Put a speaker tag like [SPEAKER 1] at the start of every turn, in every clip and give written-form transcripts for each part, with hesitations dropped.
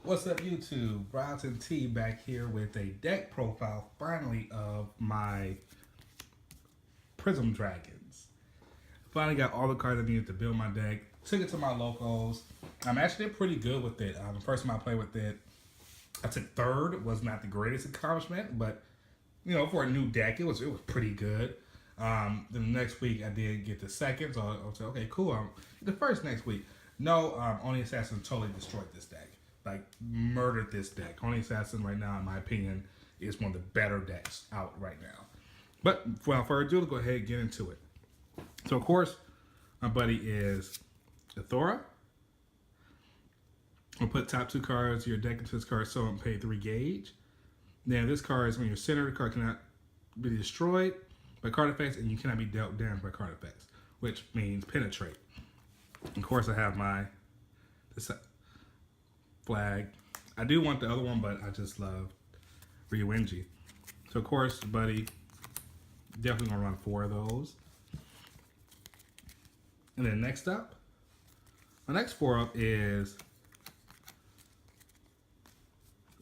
[SPEAKER 1] What's up, YouTube? Ryotin-T back here with a deck profile, finally, of my Prism Dragons. Finally got all the cards I needed to build my deck. Took it to my locals. I'm actually pretty good with it. The first time I played with it, I took third. Was not the greatest accomplishment, but you know, for a new deck, it was pretty good. The next week I did get the second, so I was like, okay, cool. The first next week. No, Only Assassin totally destroyed this deck. Like, murdered this deck. Only Assassin right now, in my opinion, is one of the better decks out right now. But without further ado, let's go ahead and get into it. So, of course, my buddy is Athora. We'll put top two cards of your deck into this card, so and pay 3 gauge. Then this card is when you're centered, the card cannot be destroyed by card effects, and you cannot be dealt damage by card effects, which means penetrate. Of course, I have my this flag. I do want the other one, but I just love Ryotin. So, of course, buddy, definitely gonna run 4 of those. And then next up, my next 4 up is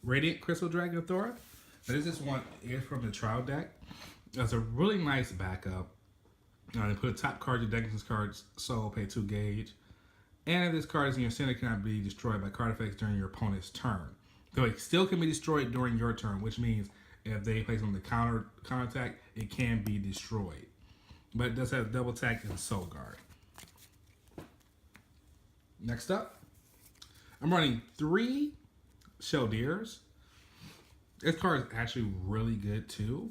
[SPEAKER 1] Radiant Crystal Dragon Athora. Now, this one is from the trial deck. That's a really nice backup. They put a top card of your deck into this card's soul, pay 2 gauge. And if this card is in your center, it cannot be destroyed by card effects during your opponent's turn. So it still can be destroyed during your turn, which means if they place on the counter attack, it can be destroyed. But it does have double attack and soul guard. Next up, I'm running 3 Sheldiers. This card is actually really good too.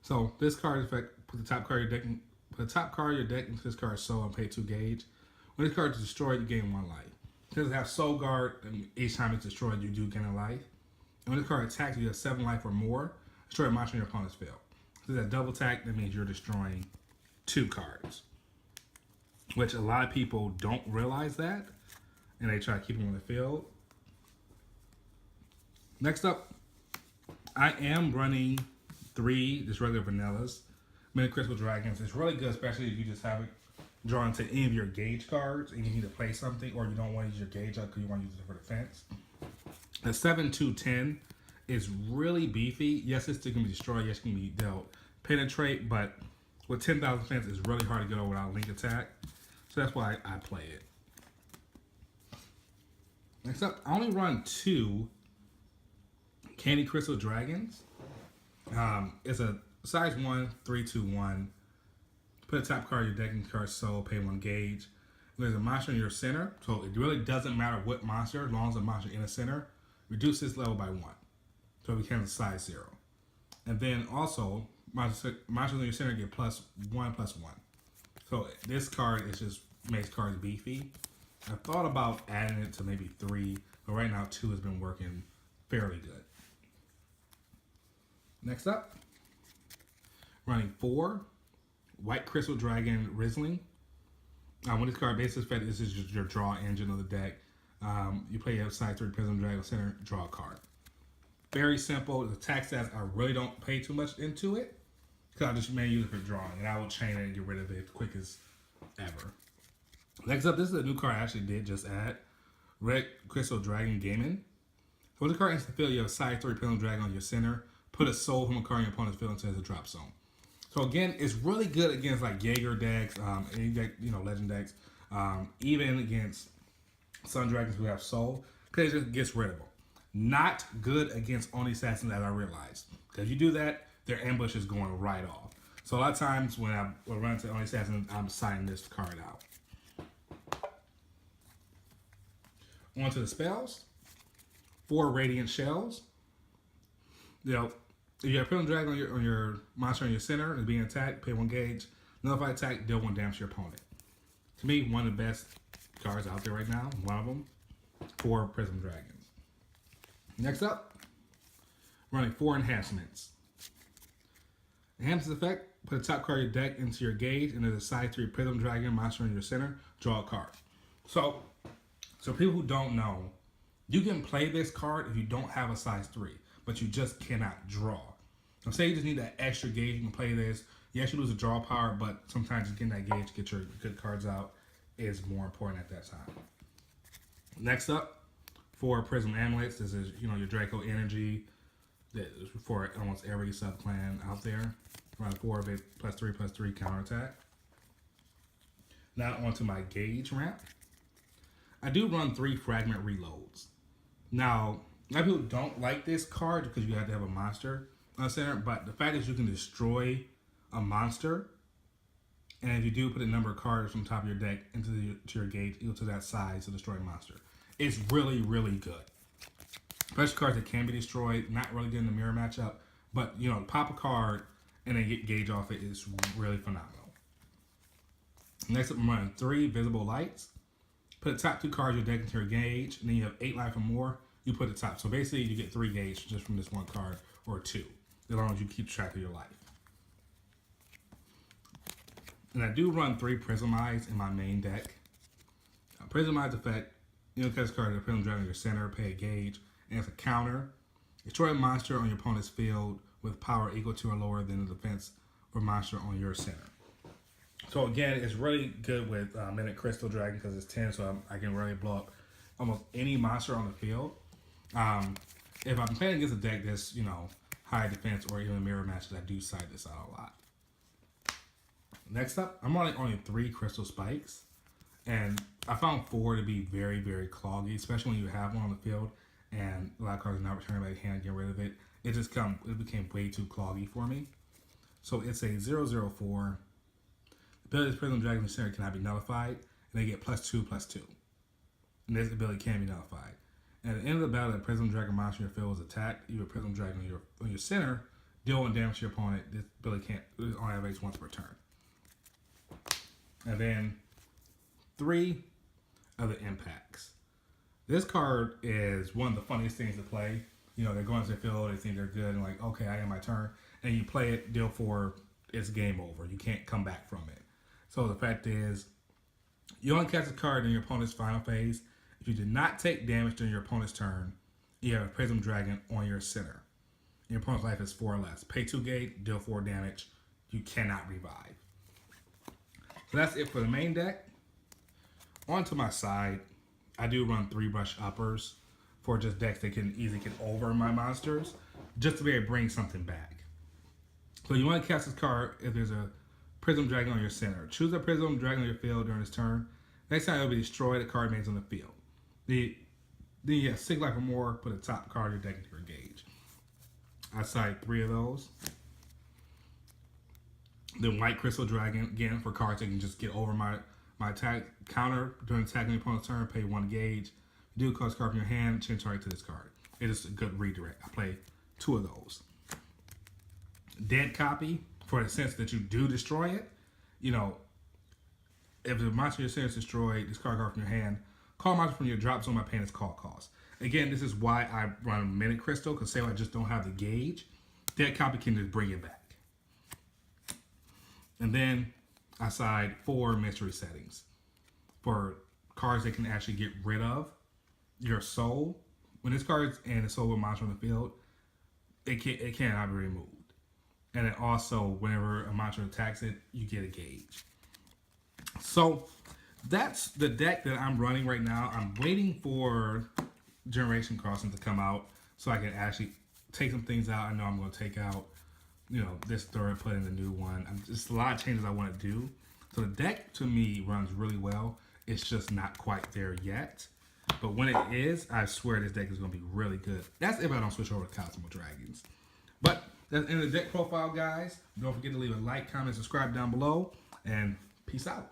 [SPEAKER 1] So this card effect, put the top card of your deck into this card's soul and pay 2 gauge. When this card is destroyed, you gain 1 life. It doesn't have soul guard, and each time it's destroyed, you do gain a life. And when this card attacks, you have 7 life or more. Destroy a monster in your opponent's field. So that double attack, that means you're destroying 2 cards. Which a lot of people don't realize that, and they try to keep them on the field. Next up, I am running 3 just regular vanillas. Many Crystal Dragons. It's really good, especially if you just haven't drawn to any of your gauge cards and you need to play something, or you don't want to use your gauge up because you want to use it for defense. The 7-2-10 is really beefy. Yes, it still can be destroyed. Yes, it can be dealt penetrate, but with 10,000 defense, it's really hard to get over without link attack. So that's why I play it. Next up, I only run 2 Candy Crystal Dragons. It's a size 1, 3-2-1. Put a top card of your deck in card soul, pay 1 gauge. There's a monster in your center, so it really doesn't matter what monster, as long as the monster in the center. Reduce this level by 1. So it becomes a size 0. And then also, monsters in your center get +1/+1. So this card is just makes cards beefy. I thought about adding it to maybe 3, but right now 2 has been working fairly good. Next up, running 4 White Crystal Dragon Rizzling. When this card base effect, this is just your draw engine of the deck. You play a size 3 Prism Dragon center, draw a card. Very simple. The attack stats, I really don't pay too much into it, because I just mainly use it for drawing, and I will chain it and get rid of it as quick as ever. Next up, this is a new card I actually did just add. Red Crystal Ryotin-Gaming. So when the card enters the field, you have a size 3 Prism Dragon on your center. Put a soul from a card in your opponent's field into the drop zone. So again, it's really good against like Jaeger decks, any deck, legend decks, even against Sun Dragons who have soul, because it just gets rid of them. Not good against Only Assassins, as I realized. Because if you do that, their ambush is going right off. So a lot of times when I run into Only Assassins, I'm signing this card out. On to the spells. 4 Radiant Shells. If you have Prism Dragon on your monster in your center and is being attacked, pay 1 gauge. Nullify attack, deal 1 damage to your opponent. To me, one of the best cards out there right now. One of them. 4 Prism Dragons. Next up, running 4 enhancements. Enhancements effect, put a top card of your deck into your gauge, and there's a size 3 Prism Dragon monster in your center, draw a card. So people who don't know, you can play this card if you don't have a size 3, but you just cannot draw. So say you just need that extra gauge, you can play this. Yes, you lose a draw power, but sometimes just getting that gauge, get your good cards out, is more important at that time. Next up, for Prism Amulets, this is, you know, your Draco Energy that is for almost every sub-clan out there. Around 4 of it, +3/+3 counterattack. Now onto my Gauge ramp. I do run 3 Fragment Reloads. Now, a lot of people don't like this card because you have to have a monster on center, but the fact is you can destroy a monster, and if you do put a number of cards from the top of your deck into your gauge, equal to that size to destroy a monster. It's really, really good. Especially cards that can be destroyed, not really good in the mirror matchup, but, you know, pop a card and then get gauge off it is really phenomenal. Next up, I'm running 3 Visible Lights. Put the top 2 cards of your deck into your gauge, and then you have 8 life or more, you put the top. So basically, you get 3 gauge just from this one card, or 2, as long as you keep track of your life. And I do run 3 Prism Eyes in my main deck. Prism Eyes effect, you know, cast card, the Prism Dragon in your center, pay a gauge, and it's a counter. Destroy a monster on your opponent's field with power equal to or lower than the defense or monster on your center. So again, it's really good with Mimic Crystal Dragon because it's 10, so I can really blow up almost any monster on the field. If I'm playing against a deck that's, you know, high defense or even mirror matches, I do side this out a lot. Next up, I'm running only 3 Crystal Spikes, and I found 4 to be very, very cloggy, especially when you have one on the field and a lot of cards are not returning back hand, get rid of it. It became way too cloggy for me. So it's a 0/0/4. Ability Prism Dragon in the center cannot be nullified, and they get +2/+2. And this ability can be nullified. And at the end of the battle, that Prism Dragon monster in your field is attacked. You have Prism Dragon on your center, deal 1 damage to your opponent. This ability only activates once per turn. And then 3 other impacts. This card is one of the funniest things to play. You know, they're going to the field, they think they're good, and like, okay, I got my turn. And you play it, deal 4, it's game over. You can't come back from it. So the fact is, you only cast a card in your opponent's final phase. If you did not take damage during your opponent's turn, you have a Prism Dragon on your center. Your opponent's life is 4 or less. Pay 2 gauge, deal 4 damage. You cannot revive. So that's it for the main deck. On to my side, I do run 3 Brush Uppers for just decks that can easily get over my monsters, just to be able to bring something back. So you want to cast this card if there's a Prism Dragon on your center. Choose a Prism Dragon on your field during this turn. Next time it will be destroyed, the card remains on the field. Then you have 6 life or more, put a top card of your deck into your gauge. I side 3 of those. Then White Crystal Dragon, again, for cards that can just get over my attack counter during attacking your opponent's turn, pay 1 gauge. You do cause card from your hand, change target to this card. It is a good redirect. I play 2 of those. Dead Copy, for the sense that you do destroy it. You know, if the monster in your center is destroyed, discard card from your hand. Call a monster from your drop zone by paying its call cost. Again, this is why I run Minute Crystal, because say I just don't have the gauge, Dead Copy can just bring it back. And then I side 4 Mystery Settings for cards that can actually get rid of your soul. When this card's and the soul of a monster on the field, it cannot be removed. And then also, whenever a monster attacks it, you get a gauge. So that's the deck that I'm running right now. I'm waiting for Generation Crossing to come out so I can actually take some things out. I know I'm going to take out, you know, this third, put in the new one. Just a lot of changes I want to do. So the deck, to me, runs really well. It's just not quite there yet. But when it is, I swear this deck is going to be really good. That's if I don't switch over to Cosmo Dragons. But that's the end of the deck profile, guys. Don't forget to leave a like, comment, subscribe down below. And peace out.